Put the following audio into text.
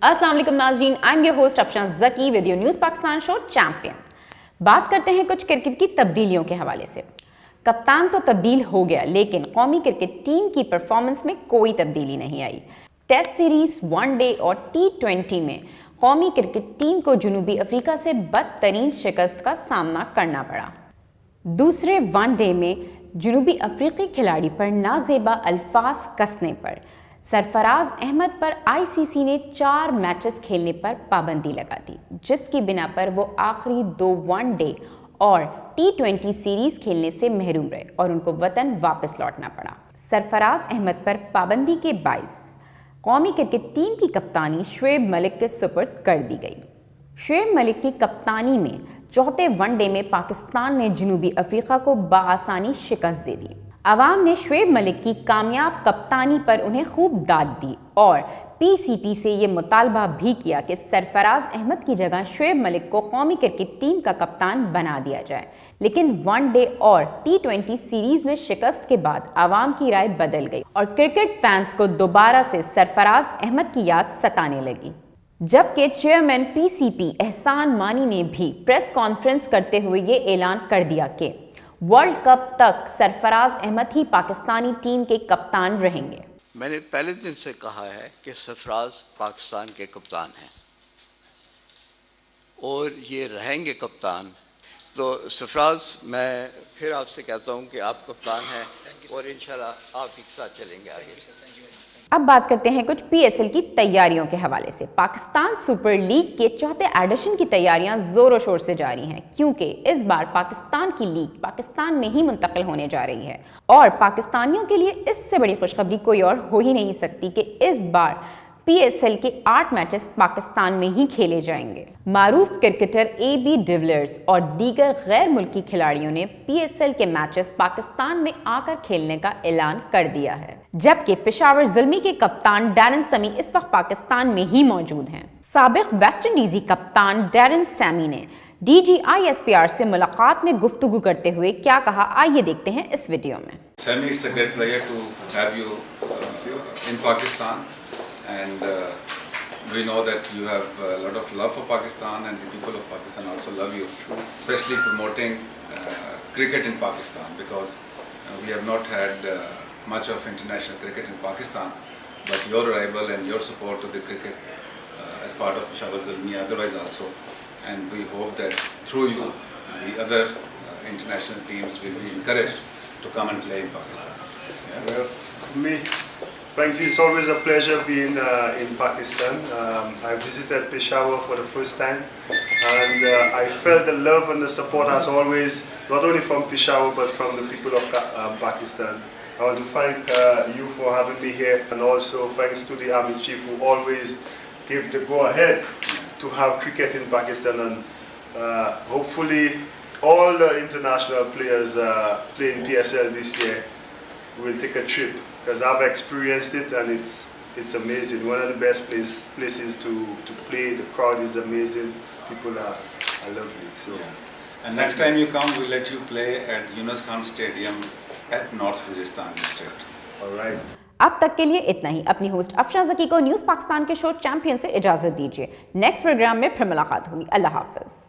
अस्सलाम वालेकुम नाज़रीन, I am your host Afshan Zaki with your news Pakistan show champion. बात करते हैं कुछ क्रिकेट की तब्दीलियों के हवाले से। कप्तान तो तब्दील हो गया, लेकिन कौमी क्रिकेट टीम की परफॉर्मेंस में कोई तब्दीली नहीं आई। टेस्ट सीरीज, वनडे और T20 में कौमी क्रिकेट टीम को जनूबी अफ्रीका से बदतरीन शिकस्त का सामना करना पड़ा। दूसरे वनडे में जनूबी अफ्रीकी खिलाड़ी पर नाजेबा अल्फाज कसने पर सरफराज अहमद पर ICC ने 4 मैचेस खेलने पर पाबंदी लगा दी, जिसकी बिना पर वो आखिरी 2 वनडे और T20 सीरीज खेलने से महरूम रहे और उनको वतन वापस लौटना पड़ा। सरफराज अहमद पर पाबंदी के बाइस कौमी क्रिकेट टीम की कप्तानी शुएब मलिक के सुपुर्द कर दी गई। शुएब मलिक की कप्तानी में चौथे वनडे में पाकिस्तान ने जनूबी अफ्रीका को बआसानी शिकस्त दे दी। अवाम ने शुएब मलिक की कामयाब कप्तानी पर उन्हें खूब दाद दी और PCP से ये मुतालबा भी किया कि सरफराज अहमद की जगह शुएब मलिक को कौमी क्रिकेट टीम का कप्तान बना दिया जाए। लेकिन वनडे और T20 सीरीज में शिकस्त के बाद आवाम की राय बदल गई और क्रिकेट फैंस को दोबारा से सरफराज अहमद की याद सताने लगी। जबकि चेयरमैन PCP एहसान मानी ने भी प्रेस कॉन्फ्रेंस करते हुए ये ऐलान कर दिया कि वर्ल्ड कप तक सरफराज अहमद ही पाकिस्तानी टीम के कप्तान रहेंगे। मैंने पहले दिन से कहा है कि सरफराज पाकिस्तान के कप्तान हैं और ये रहेंगे कप्तान। तो सरफराज, मैं फिर आपसे कहता हूँ कि आप कप्तान हैं और इंशाल्लाह आप ही के साथ चलेंगे आगे। अब बात करते हैं कुछ PSL की तैयारियों के हवाले से। पाकिस्तान सुपर लीग के चौथे एडिशन की तैयारियां जोरों शोर से जारी हैं, क्योंकि इस बार पाकिस्तान की लीग पाकिस्तान में ही मुंतकिल होने जा रही है और पाकिस्तानियों के लिए इससे बड़ी खुशखबरी कोई और हो ही नहीं सकती कि इस बार PSL के 8 मैचेस पाकिस्तान में ही खेले जाएंगे। मारूफ क्रिकेटर AB डिविलियर्स और दीगर गैर मुल्की खिलाड़ियों ने PSL के मैचेस पाकिस्तान में आकर खेलने का ऐलान कर दिया है, जबकि पेशावर ज़ुल्मी के कप्तान डैरन समी इस वक्त पाकिस्तान में ही मौजूद हैं। साबिक वेस्ट इंडीज़ी कप्तान डैरन सैमी ने DGISPR से मुलाकात में गुफ्तगू करते हुए क्या कहा, आइए देखते हैं इस वीडियो में। Sammy, it's a great pleasure to have you in Pakistan. And we know that you have a lot of love for Pakistan, and the people of Pakistan also love you, especially promoting cricket in Pakistan, because we have not had much of international cricket in Pakistan, but your arrival and your support to the cricket as part of Peshawar Zulmi otherwise also, and we hope that through you the other international teams will be encouraged to come and play in Pakistan. Yeah. Well, for me, frankly, it's always a pleasure being in Pakistan. I visited Peshawar for the first time, and I felt the love and the support as always, not only from Peshawar but from the people of Pakistan. I want to thank you for having me here, and also thanks to the Army Chief who always gave the go-ahead to have cricket in Pakistan, and hopefully all the international players playing PSL this year will take a trip, because I've experienced it and it's amazing. One of the best places to play. The crowd is amazing. People are lovely. So, and next time you come, we'll let you play at Yunus Khan Stadium at North Waziristan district. all right. अब तक के लिए इतना ही। अपनी host Afshan Zaki को news Pakistan के show champion से इजाज़त दीजिए। नेक्स्ट प्रोग्राम में फिर मुलाकात होगी। अल्लाह हाफ़िज़।